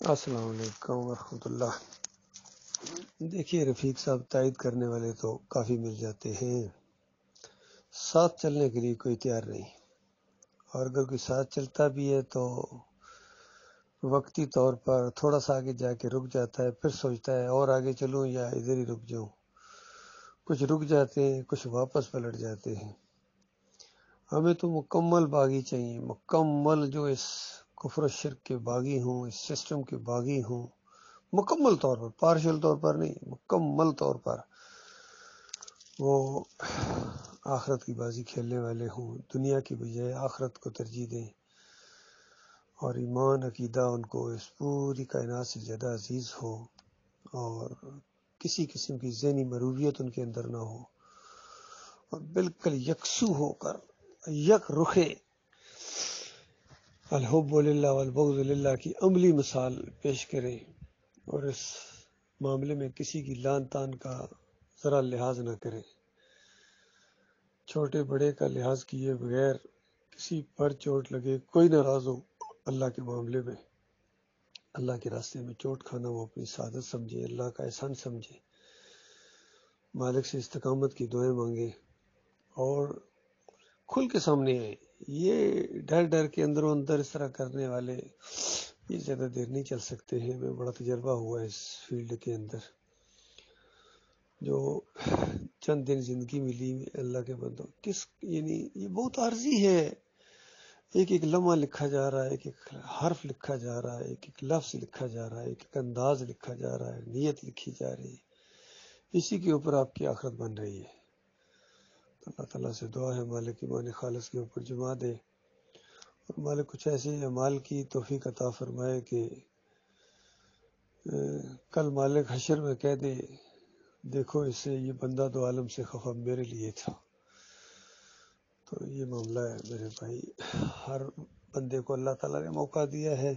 السلام علیکم ورحمۃ اللہ۔ دیکھیے رفیق صاحب، تائید کرنے والے تو کافی مل جاتے ہیں، ساتھ چلنے کے لیے کوئی تیار نہیں، اور اگر کوئی ساتھ چلتا بھی ہے تو وقتی طور پر تھوڑا سا آگے جا کے رک جاتا ہے، پھر سوچتا ہے اور آگے چلوں یا ادھر ہی رک جاؤں۔ کچھ رک جاتے ہیں، کچھ واپس پلٹ جاتے ہیں۔ ہمیں تو مکمل باغی چاہیے، مکمل جو اس کفر و شرک کے باغی ہوں، اس سسٹم کے باغی ہوں، مکمل طور پر، پارشل طور پر نہیں، مکمل طور پر وہ آخرت کی بازی کھیلنے والے ہوں، دنیا کی بجائے آخرت کو ترجیح دیں، اور ایمان عقیدہ ان کو اس پوری کائنات سے زیادہ عزیز ہو، اور کسی قسم کی ذہنی مرویت ان کے اندر نہ ہو، اور بالکل یکسو ہو کر یک رخے الحب للہ والبغض للہ کی عملی مثال پیش کریں، اور اس معاملے میں کسی کی لان تان کا ذرا لحاظ نہ کریں، چھوٹے بڑے کا لحاظ کیے بغیر کسی پر چوٹ لگے کوئی ناراض ہو اللہ کے معاملے میں، اللہ کے راستے میں چوٹ کھانا وہ اپنی سعادت سمجھے، اللہ کا احسان سمجھے، مالک سے استقامت کی دعائیں مانگے اور کھل کے سامنے آئے۔ یہ ڈر ڈر کے اندروں اندر اس طرح کرنے والے یہ زیادہ دیر نہیں چل سکتے ہیں۔ میں بڑا تجربہ ہوا ہے اس فیلڈ کے اندر، جو چند دن زندگی ملی اللہ کے بندوں، یعنی یہ بہت عارضی ہے، ایک ایک لمحہ لکھا جا رہا ہے، ایک ایک حرف لکھا جا رہا ہے، ایک ایک لفظ لکھا جا رہا ہے، ایک ایک انداز لکھا جا رہا ہے، نیت لکھی جا رہی ہے، اسی کے اوپر آپ کی آخرت بن رہی ہے۔ اللہ تعالیٰ سے دعا ہے مالک ایمان خالص کے اوپر جما دے، اور مالک کچھ ایسے اعمال کی توفیق عطا فرمائے کہ کل مالک حشر میں کہہ دے دیکھو اس سے یہ بندہ دو عالم سے خفا میرے لیے تھا۔ تو یہ معاملہ ہے میرے بھائی، ہر بندے کو اللہ تعالیٰ نے موقع دیا ہے۔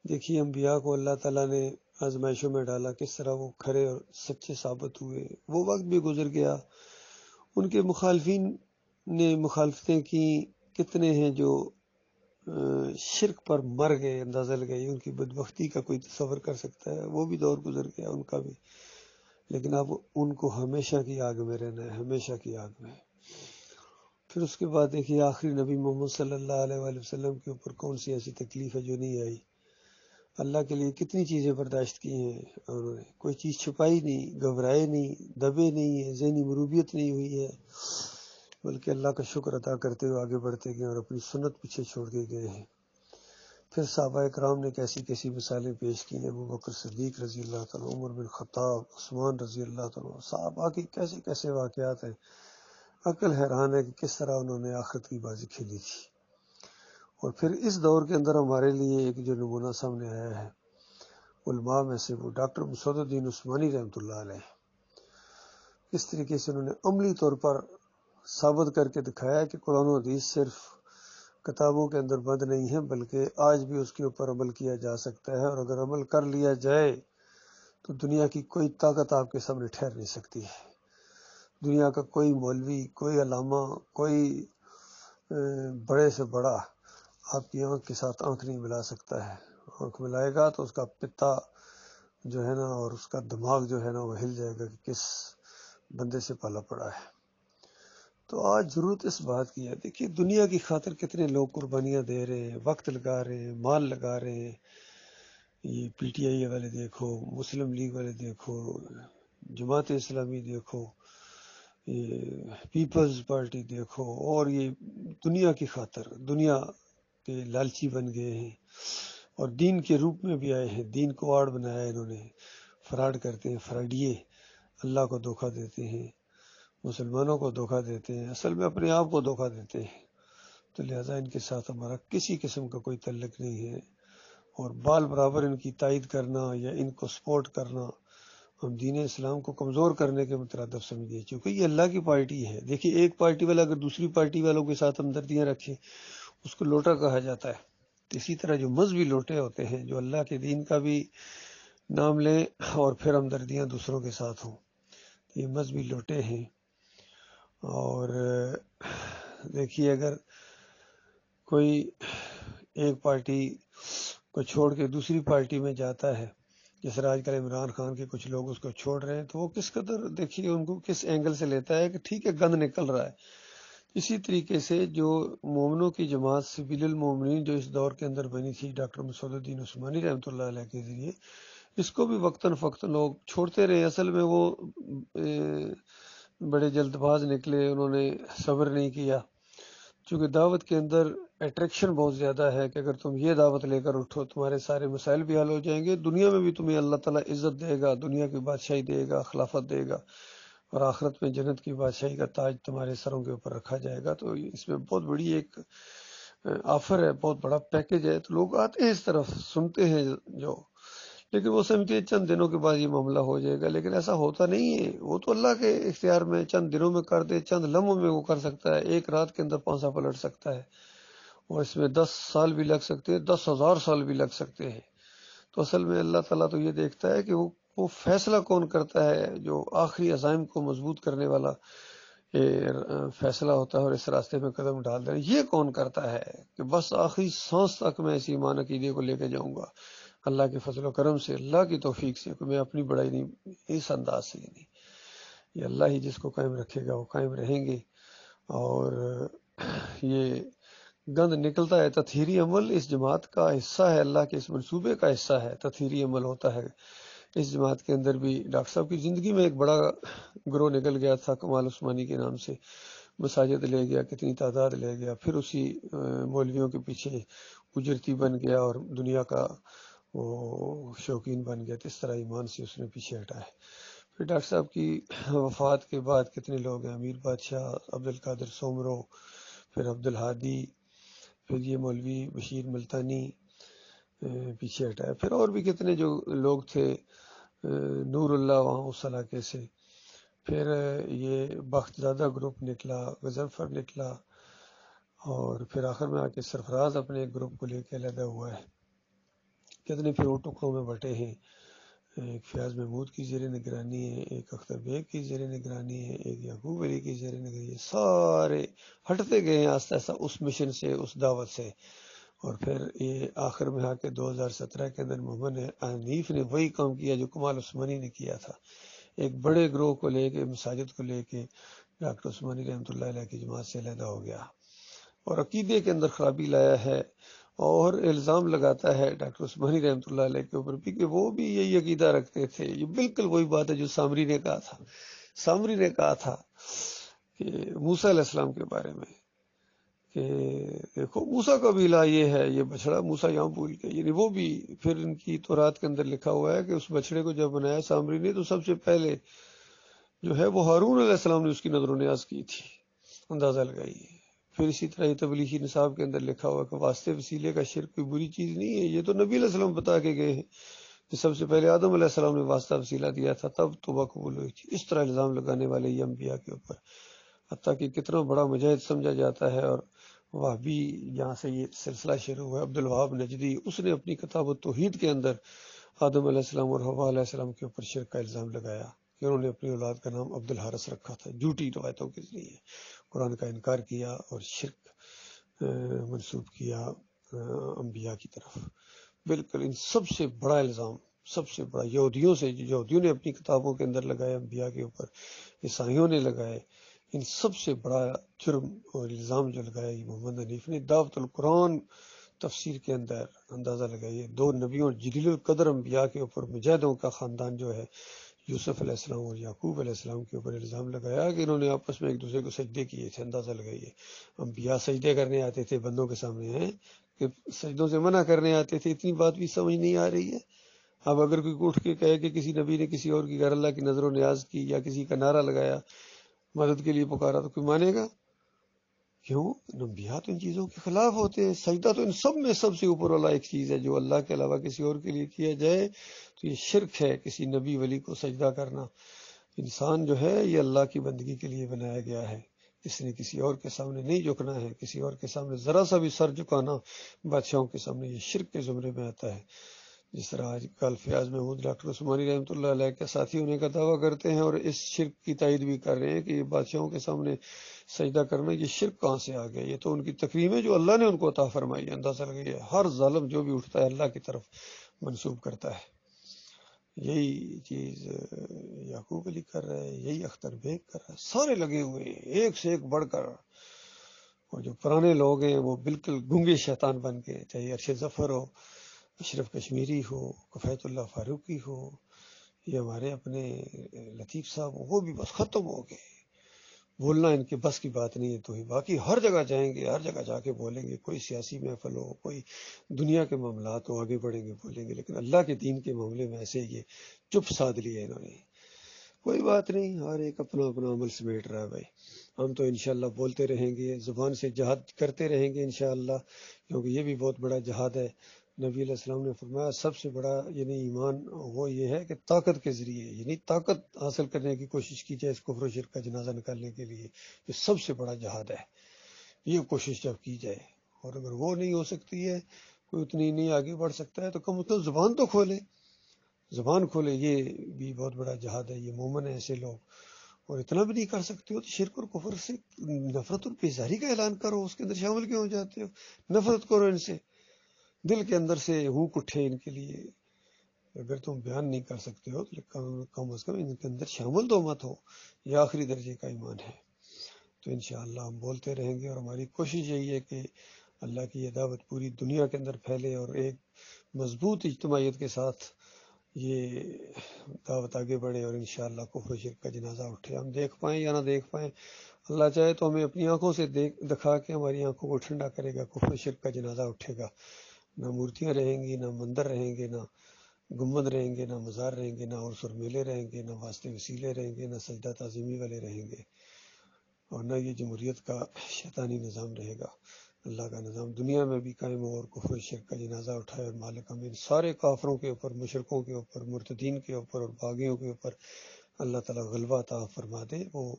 دیکھیے انبیاء کو اللہ تعالیٰ نے آزمائشوں میں ڈالا، کس طرح وہ کھرے اور سچے ثابت ہوئے، وہ وقت بھی گزر گیا، ان کے مخالفین نے مخالفتیں کی، کتنے ہیں جو شرک پر مر گئے، اندازہ لگائی، ان کی بدبختی کا کوئی تصور کر سکتا ہے، وہ بھی دور گزر گیا ان کا بھی، لیکن اب ان کو ہمیشہ کی آگ میں رہنا ہے، ہمیشہ کی آگ میں۔ پھر اس کے بعد دیکھیے آخری نبی محمد صلی اللہ علیہ وآلہ وسلم کے اوپر کون سی ایسی تکلیف ہے جو نہیں آئی، اللہ کے لیے کتنی چیزیں برداشت کی ہیں انہوں نے، کوئی چیز چھپائی نہیں، گھبرائے نہیں، دبے نہیں ہے، ذہنی مروبیت نہیں ہوئی ہے، بلکہ اللہ کا شکر ادا کرتے ہوئے آگے بڑھتے گئے اور اپنی سنت پیچھے چھوڑ کے گئے ہیں۔ پھر صحابہ کرام نے کیسی کیسی مثالیں پیش کی ہیں، ابو بکر صدیق رضی اللہ تعالیٰ، عمر بن خطاب، عثمان رضی اللہ تعالیٰ، صحابہ کی کیسے کیسے واقعات ہیں، عقل حیران ہے کہ کس طرح انہوں نے آخرت کی بازی کھیلی تھی۔ اور پھر اس دور کے اندر ہمارے لیے ایک جو نمونہ سامنے آیا ہے علماء میں سے، وہ ڈاکٹر مسعود الدین عثمانی رحمۃ اللہ علیہ، اس طریقے سے انہوں نے عملی طور پر ثابت کر کے دکھایا کہ قرآن و حدیث صرف کتابوں کے اندر بند نہیں ہے، بلکہ آج بھی اس کے اوپر عمل کیا جا سکتا ہے، اور اگر عمل کر لیا جائے تو دنیا کی کوئی طاقت آپ کے سامنے ٹھہر نہیں سکتی ہے، دنیا کا کوئی مولوی، کوئی علامہ، کوئی بڑے سے بڑا آپ کی آنکھ کے ساتھ آنکھ نہیں ملا سکتا ہے، آنکھ ملائے گا تو اس کا پتا جو ہے نا اور اس کا دماغ جو ہے نا وہ ہل جائے گا کہ کس بندے سے پالا پڑا ہے۔ تو آج ضرورت اس بات کی ہے، دیکھیے دنیا کی خاطر کتنے لوگ قربانیاں دے رہے ہیں، وقت لگا رہے ہیں، مال لگا رہے ہیں، یہ پی ٹی آئی والے دیکھو، مسلم لیگ والے دیکھو، جماعت اسلامی دیکھو، یہ پیپلز پارٹی دیکھو، اور یہ دنیا کی خاطر دنیا کے لالچی بن گئے ہیں، اور دین کے روپ میں بھی آئے ہیں، دین کو آڑ بنایا انہوں نے، فراڈ کرتے ہیں، فراڈیے اللہ کو دھوکہ دیتے ہیں، مسلمانوں کو دھوکہ دیتے ہیں، اصل میں اپنے آپ کو دھوکہ دیتے ہیں۔ تو لہٰذا ان کے ساتھ ہمارا کسی قسم کا کوئی تعلق نہیں ہے، اور بال برابر ان کی تائید کرنا یا ان کو سپورٹ کرنا ہم دین اسلام کو کمزور کرنے کے مترادف سمجھے، چونکہ یہ اللہ کی پارٹی ہے۔ دیکھیے ایک پارٹی والا اگر دوسری پارٹی والوں کے ساتھ ہمدردیاں رکھے اس کو لوٹا کہا جاتا ہے، تو اسی طرح جو مذہبی لوٹے ہوتے ہیں جو اللہ کے دین کا بھی نام لیں اور پھر ہمدردیاں دوسروں کے ساتھ ہوں، یہ مذہبی لوٹے ہیں۔ اور دیکھیے اگر کوئی ایک پارٹی کو چھوڑ کے دوسری پارٹی میں جاتا ہے، جس طرح آج کل عمران خان کے کچھ لوگ اس کو چھوڑ رہے ہیں، تو وہ کس قدر دیکھیے ان کو کس اینگل سے لیتا ہے کہ ٹھیک ہے گند نکل رہا ہے۔ اسی طریقے سے جو مومنوں کی جماعت سبیل المومنین جو اس دور کے اندر بنی تھی ڈاکٹر مسعود الدین عثمانی رحمۃ اللہ علیہ کے ذریعے، اس کو بھی وقتاً فوقتاً لوگ چھوڑتے رہے۔ اصل میں وہ بڑے جلد باز نکلے، انہوں نے صبر نہیں کیا، چونکہ دعوت کے اندر اٹریکشن بہت زیادہ ہے کہ اگر تم یہ دعوت لے کر اٹھو تمہارے سارے مسائل بھی حل ہو جائیں گے، دنیا میں بھی تمہیں اللہ تعالیٰ عزت دے گا، دنیا کی بادشاہی دے گا، خلافت دے گا، اور آخرت میں جنت کی بادشاہی کا تاج تمہارے سروں کے اوپر رکھا جائے گا۔ تو اس میں بہت بڑی ایک آفر ہے، بہت بڑا پیکج ہے، تو لوگ آتے ہیں اس طرف، سنتے ہیں جو، لیکن وہ سمجھتے ہیں چند دنوں کے بعد یہ معاملہ ہو جائے گا، لیکن ایسا ہوتا نہیں ہے۔ وہ تو اللہ کے اختیار میں چند دنوں میں کر دے، چند لمحوں میں وہ کر سکتا ہے، ایک رات کے اندر پانسا پلٹ سکتا ہے، اور اس میں 10 سال بھی لگ سکتے ہیں، 10,000 سال بھی لگ سکتے ہیں۔ تو اصل میں اللہ تعالیٰ تو یہ دیکھتا ہے کہ وہ فیصلہ کون کرتا ہے، جو آخری عزائم کو مضبوط کرنے والا فیصلہ ہوتا ہے اور اس راستے میں قدم ڈال دینا، یہ کون کرتا ہے کہ بس آخری سانس تک میں اسی ایمان عقیدے کو لے کے جاؤں گا، اللہ کے فضل و کرم سے، اللہ کی توفیق سے، کہ میں اپنی بڑائی نہیں، اس انداز سے نہیں، یہ اللہ ہی جس کو قائم رکھے گا وہ قائم رہیں گے۔ اور یہ گند نکلتا ہے، تطہیری عمل اس جماعت کا حصہ ہے، اللہ کے اس منصوبے کا حصہ ہے، تطہیری عمل ہوتا ہے اس جماعت کے اندر بھی۔ ڈاکٹر صاحب کی زندگی میں ایک بڑا گروہ نکل گیا تھا کمال عثمانی کے نام سے، مساجد لے گیا، کتنی تعداد لے گیا، پھر اسی مولویوں کے پیچھے اجرتی بن گیا اور دنیا کا وہ شوقین بن گیا، تو اس طرح ایمان سے اس نے پیچھے ہٹا ہے۔ پھر ڈاکٹر صاحب کی وفات کے بعد کتنے لوگ ہیں، امیر بادشاہ، عبدالقادر سومرو، پھر عبدالہادی، پھر یہ مولوی بشیر ملتانی پیچھے ہٹایا، پھر اور بھی کتنے جو لوگ تھے، نور اللہ وہاں اس علاقے سے، پھر یہ بخت زادہ گروپ نکلا، غضنفر نکلا، اور پھر آخر میں آ کے سرفراز اپنے ایک گروپ کو لے کے علیحدہ ہوا ہے۔ کتنے پھر وہ ٹکڑوں میں بٹے ہیں، ایک فیاض محمود کی زیر نگرانی ہے، ایک اختر بیگ کی زیر نگرانی ہے، ایک یعقوب علی کی زیر نگرانی ہے، سارے ہٹتے گئے ہیں آہستہ آہستہ اس مشن سے، اس دعوت سے۔ اور پھر یہ آخر میں آ کے 2017 کے اندر محمد حنیف نے وہی کام کیا جو کمال عثمانی نے کیا تھا، ایک بڑے گروہ کو لے کے، مساجد کو لے کے ڈاکٹر عثمانی رحمۃ اللہ علیہ کی جماعت سے علیحدہ ہو گیا، اور عقیدے کے اندر خرابی لایا ہے، اور الزام لگاتا ہے ڈاکٹر عثمانی رحمۃ اللہ علیہ کے اوپر بھی کہ وہ بھی یہی عقیدہ رکھتے تھے۔ یہ بالکل وہی بات ہے جو سامری نے کہا تھا، سامری نے کہا تھا کہ موسیٰ علیہ السلام کے بارے میں کہ دیکھو موسیٰ کا بھی الہ یہ ہے، یہ بچڑا موسیٰ یہاں بھول کے، یعنی وہ بھی پھر ان کی تورات کے اندر لکھا ہوا ہے کہ اس بچڑے کو جب بنایا سامری نے تو سب سے پہلے جو ہے وہ ہارون علیہ السلام نے اس کی نظر و نیاز کی تھی، اندازہ لگائیے۔ پھر اسی طرح یہ تبلیغی نصاب کے اندر لکھا ہوا کہ واسطے وسیلے کا شرک کوئی بری چیز نہیں ہے، یہ تو نبی علیہ السلام بتا کے گئے ہیں کہ سب سے پہلے آدم علیہ السلام نے واسطہ وسیلہ دیا تھا تب توبہ قبول ہوئی تھی۔ اس طرح الزام لگانے والے یہ انبیاء کے اوپر، حتیٰ کہ کتنا بڑا مجاہد سمجھا جاتا ہے، اور وہابی جہاں سے یہ سلسلہ شروع ہوا ہے، عبدالوہاب نجدی، اس نے اپنی کتاب التوحید کے اندر آدم علیہ السلام اور حوا علیہ السلام کے اوپر شرک کا الزام لگایا کہ انہوں نے اپنی اولاد کا نام عبدالحارث رکھا تھا، جھوٹی روایتوں کے ذریعے قرآن کا انکار کیا اور شرک منسوب کیا انبیاء کی طرف۔ بالکل ان سب سے بڑا الزام، سب سے بڑا یہودیوں سے، یہودیوں نے اپنی کتابوں کے اندر لگائے انبیاء کے اوپر، عیسائیوں نے لگائے، ان سب سے بڑا جرم اور الزام جو لگایا یہ محمد حنیف نے دعوت القرآن تفسیر کے اندر، اندازہ لگائیے، 2 نبیوں جلیل القدر انبیاء کے اوپر، مجاہدوں کا خاندان جو ہے، یوسف علیہ السلام اور یعقوب علیہ السلام کے اوپر الزام لگایا کہ انہوں نے آپس میں ایک دوسرے کو سجدے کیے تھے، اندازہ لگائیے۔ انبیاء سجدے کرنے آتے تھے بندوں کے سامنے، ہیں کہ سجدوں سے منع کرنے آتے تھے، اتنی بات بھی سمجھ نہیں آ رہی ہے۔ اب اگر کوئی اٹھ کے کہے کہ کسی نبی نے کسی اور کی غیر اللہ کی نظر و نیاز کی، یا کسی کا نعرہ لگایا، مدد کے لیے پکارا، تو کوئی مانے گا؟ کیوں؟ انبیاء تو ان چیزوں کے خلاف ہوتے ہیں۔ سجدہ تو ان سب میں سب سے اوپر والا ایک چیز ہے، جو اللہ کے علاوہ کسی اور کے لیے کیا جائے تو یہ شرک ہے، کسی نبی ولی کو سجدہ کرنا۔ انسان جو ہے یہ اللہ کی بندگی کے لیے بنایا گیا ہے، اس نے کسی اور کے سامنے نہیں جھکنا ہے، کسی اور کے سامنے ذرا سا بھی سر جھکانا بادشاہوں کے سامنے یہ شرک کے زمرے میں آتا ہے۔ جس طرح آج کل فیاض محمود ڈاکٹر عثمانی رحمۃ اللہ علیہ کے ساتھی ہونے کا دعویٰ کرتے ہیں اور اس شرک کی تائید بھی کر رہے ہیں کہ یہ بادشاہوں کے سامنے سجدہ کرنا یہ شرک کہاں سے آ گیا، یہ تو ان کی تکریم ہے جو اللہ نے ان کو عطا فرمائی ہے۔ اندازہ لگائیے ہر ظالم جو بھی اٹھتا ہے اللہ کی طرف منسوب کرتا ہے۔ یہی چیز یعقوب علی کر رہے ہیں، یہی اختر بیگ کر رہا ہے، سارے لگے ہوئے ہیں ایک سے ایک بڑھ کر۔ اور جو پرانے لوگ ہیں وہ بالکل گونگے شیطان بن کے، چاہے ارشد ظفر ہو، اشرف کشمیری ہو، کفایت اللہ فاروقی ہو، یہ ہمارے اپنے لطیف صاحب ہو، وہ بھی بس ختم ہو گئے، بولنا ان کے بس کی بات نہیں ہے۔ تو ہی باقی ہر جگہ جائیں گے، ہر جگہ جا کے بولیں گے، کوئی سیاسی محفل ہو، کوئی دنیا کے معاملات ہو، آگے بڑھیں گے بولیں گے، لیکن اللہ کے دین کے معاملے میں ایسے یہ چپ سادھ لیے انہوں نے۔ کوئی بات نہیں، ہر ایک اپنا اپنا عمل سمیٹ رہا ہے بھائی۔ ہم تو انشاءاللہ بولتے رہیں گے، زبان سے جہاد کرتے رہیں گے انشاءاللہ، کیونکہ یہ بھی بہت بڑا جہاد ہے۔ نبی علیہ السلام نے فرمایا سب سے بڑا یعنی ایمان وہ یہ ہے کہ طاقت کے ذریعے، یعنی طاقت حاصل کرنے کی کوشش کی جائے اس کفر و شرک کا جنازہ نکالنے کے لیے، یہ سب سے بڑا جہاد ہے۔ یہ کوشش جب کی جائے، اور اگر وہ نہیں ہو سکتی ہے، کوئی اتنی نہیں آگے بڑھ سکتا ہے، تو کم از کم زبان تو کھولے، زبان کھولے، یہ بھی بہت بڑا جہاد ہے۔ یہ مومن ہیں ایسے لوگ، اور اتنا بھی نہیں کر سکتے ہو تو شرک اور کفر سے نفرت اور بیزاری کا اعلان کرو، اس کے اندر شامل کیوں ہو جاتے ہو؟ نفرت کرو ان سے، دل کے اندر سے ہونک اٹھے ان کے لیے۔ اگر تم بیان نہیں کر سکتے ہو تو کم از کم ان کے اندر شامل تو مت ہو، یہ آخری درجے کا ایمان ہے۔ تو انشاءاللہ ہم بولتے رہیں گے، اور ہماری کوشش یہی ہے کہ اللہ کی یہ دعوت پوری دنیا کے اندر پھیلے، اور ایک مضبوط اجتماعیت کے ساتھ یہ دعوت آگے بڑھے، اور انشاءاللہ کفر و شرک کا جنازہ اٹھے۔ ہم دیکھ پائیں یا نہ دیکھ پائیں، اللہ چاہے تو ہمیں اپنی آنکھوں سے دکھا کے ہماری آنکھوں کو ٹھنڈا کرے گا، کفر و شرک کا جنازہ اٹھے گا۔ نہ مورتیاں رہیں گی، نہ مندر رہیں گے، نہ گنبد رہیں گے، نہ مزار رہیں گے، نہ عرس اور میلے رہیں گے، نہ واسطے وسیلے رہیں گے، نہ سجدہ تعظیمی والے رہیں گے، اور نہ یہ جمہوریت کا شیطانی نظام رہے گا۔ اللہ کا نظام دنیا میں بھی قائم ہو، اور کفر و شرک کا جنازہ اٹھائے، اور مالک ہم ان سارے کافروں کے اوپر، مشرکوں کے اوپر، مرتدین کے اوپر اور باغیوں کے اوپر اللہ تعالیٰ غلبہ عطا فرما دے۔ وہ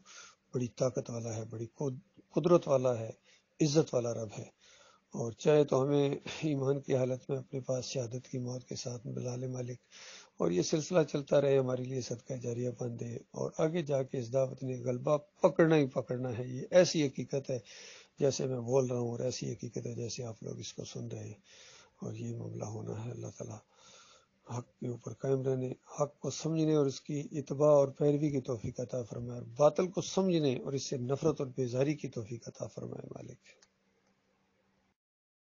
بڑی طاقت والا ہے، بڑی قدرت والا ہے، عزت والا رب ہے، اور چاہے تو ہمیں ایمان کی حالت میں اپنے پاس شہادت کی موت کے ساتھ بلا لے مالک، اور یہ سلسلہ چلتا رہے، ہمارے لیے صدقہ جاریہ بن دے، اور آگے جا کے اس دعوت نے غلبہ پکڑنا ہی پکڑنا ہے۔ یہ ایسی حقیقت ہے جیسے میں بول رہا ہوں، اور ایسی حقیقت ہے جیسے آپ لوگ اس کو سن رہے ہیں، اور یہ معاملہ ہونا ہے۔ اللہ تعالیٰ حق کے اوپر قائم رہنے، حق کو سمجھنے اور اس کی اتباع اور پیروی کی توفیق عطا فرمائے، اور باطل کو سمجھنے اور اس سے نفرت اور بیزاری کی توفیق عطا فرمائے مالک۔